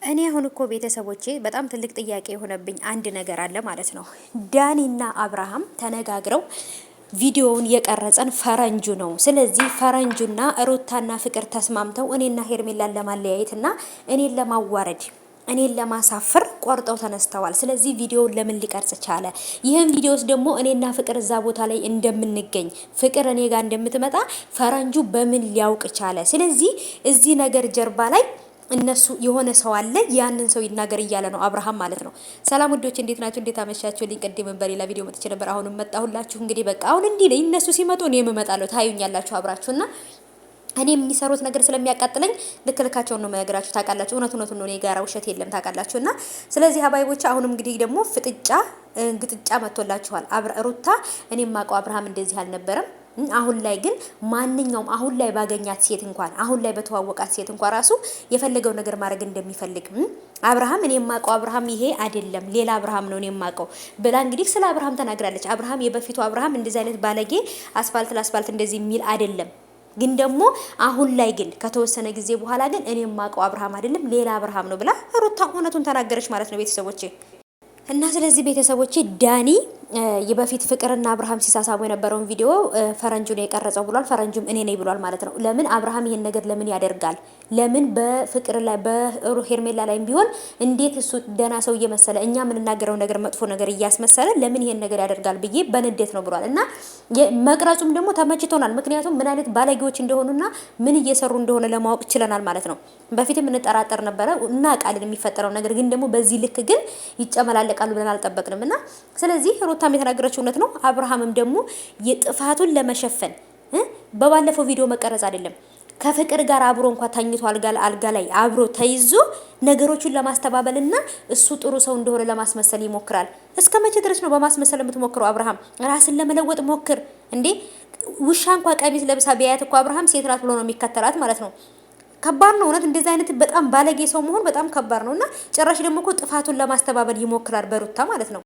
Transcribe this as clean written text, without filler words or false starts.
እኔ አሁን እኮ ቤተሰቦቼ በጣም ትልቅ ጥያቄ የሆነብኝ አንድ ነገር አለ ማለት ነው። ዳኒና አብርሃም ተነጋግረው ቪዲዮውን የቀረጸን ፈረንጁ ነው። ስለዚህ ፈረንጁና ሩታና ፍቅር ተስማምተው እኔና ሄርሜላን ለማለያየትና እኔን ለማዋረድ እኔን ለማሳፈር ቆርጠው ተነስተዋል። ስለዚህ ቪዲዮውን ለምን ሊቀርጽ ቻለ? ይህን ቪዲዮስ ደግሞ እኔና ፍቅር እዛ ቦታ ላይ እንደምንገኝ ፍቅር እኔ ጋር እንደምትመጣ ፈረንጁ በምን ሊያውቅ ቻለ? ስለዚህ እዚህ ነገር ጀርባ ላይ እነሱ የሆነ ሰው አለ፣ ያንን ሰው ይናገር እያለ ነው አብርሃም ማለት ነው። ሰላም ውዶች እንዴት ናችሁ? እንዴት አመሻችሁ? ቅድም በሌላ ቪዲዮ መጥቼ ነበር፣ አሁንም መጣሁላችሁ። እንግዲህ በቃ አሁን እንዲህ ላይ እነሱ ሲመጡ እኔም እመጣለሁ፣ ታዩኛላችሁ አብራችሁና እኔ የሚሰሩት ነገር ስለሚያቃጥለኝ ልክልካቸውን ነው የምነግራችሁ። ታውቃላችሁ፣ እውነቱን ነው። እኔ ጋራ ውሸት የለም ታውቃላችሁና ስለዚህ ሀባይቦች አሁንም እንግዲህ ደግሞ ግጥጫ መጥቶላችኋል። ሩታ እኔም ማውቀው አብርሃም እንደዚህ አልነበረም። አሁን ላይ ግን ማንኛውም አሁን ላይ ባገኛት ሴት እንኳን አሁን ላይ በተዋወቃት ሴት እንኳን ራሱ የፈለገው ነገር ማድረግ እንደሚፈልግ አብርሃም እኔ የማውቀው አብርሃም ይሄ አይደለም፣ ሌላ አብርሃም ነው እኔ የማውቀው ብላ እንግዲህ ስለ አብርሃም ተናግራለች። አብርሃም የበፊቱ አብርሃም እንደዚህ አይነት ባለጌ አስፋልት ለአስፋልት እንደዚህ የሚል አይደለም። ግን ደግሞ አሁን ላይ ግን ከተወሰነ ጊዜ በኋላ ግን እኔ የማውቀው አብርሃም አይደለም፣ ሌላ አብርሃም ነው ብላ ሩታ እውነቱን ተናገረች ማለት ነው ቤተሰቦቼ። እና ስለዚህ ቤተሰቦቼ ዳኒ የበፊት ፍቅርና አብርሃም ሲሳሳሙ የነበረውን ቪዲዮ ፈረንጁ ነው የቀረጸው ብሏል። ፈረንጁም እኔ ነኝ ብሏል ማለት ነው። ለምን አብርሃም ይሄን ነገር ለምን ያደርጋል? ለምን በፍቅር ላይ በሄርሜላ ላይም ቢሆን እንዴት እሱ ደና ሰው እየመሰለ እኛ የምንናገረው ነገር መጥፎ ነገር እያስመሰለ ለምን ይሄን ነገር ያደርጋል ብዬ በንዴት ነው ብሏል። እና መቅረጹም ደግሞ ተመችቶናል። ምክንያቱም ምን አይነት ባለጌዎች እንደሆኑና ምን እየሰሩ እንደሆነ ለማወቅ ችለናል ማለት ነው። በፊትም እንጠራጠር ነበረ እና ቃልን የሚፈጠረው ነገር ግን ደግሞ በዚህ ልክ ግን ይጨመላለቃሉ ብለን አልጠበቅንም። እና ስለዚህ ሩታም የተናገረችው እውነት ነው። አብርሃምም ደግሞ የጥፋቱን ለመሸፈን በባለፈው ቪዲዮ መቀረጽ አይደለም ከፍቅር ጋር አብሮ እንኳን ተኝቶ አልጋ ላይ አብሮ ተይዞ ነገሮቹን ለማስተባበልና እሱ ጥሩ ሰው እንደሆነ ለማስመሰል ይሞክራል። እስከ መቼ ድረስ ነው በማስመሰል የምትሞክረው? አብርሃም ራስን ለመለወጥ ሞክር እንዴ! ውሻ እንኳን ቀሚስ ለብሳ ቢያያት እኮ አብርሃም ሴት ናት ብሎ ነው የሚከተላት ማለት ነው። ከባድ ነው እውነት። እንደዚህ አይነት በጣም ባለጌ ሰው መሆን በጣም ከባድ ነውና ጭራሽ ደግሞ እኮ ጥፋቱን ለማስተባበል ይሞክራል በሩታ ማለት ነው።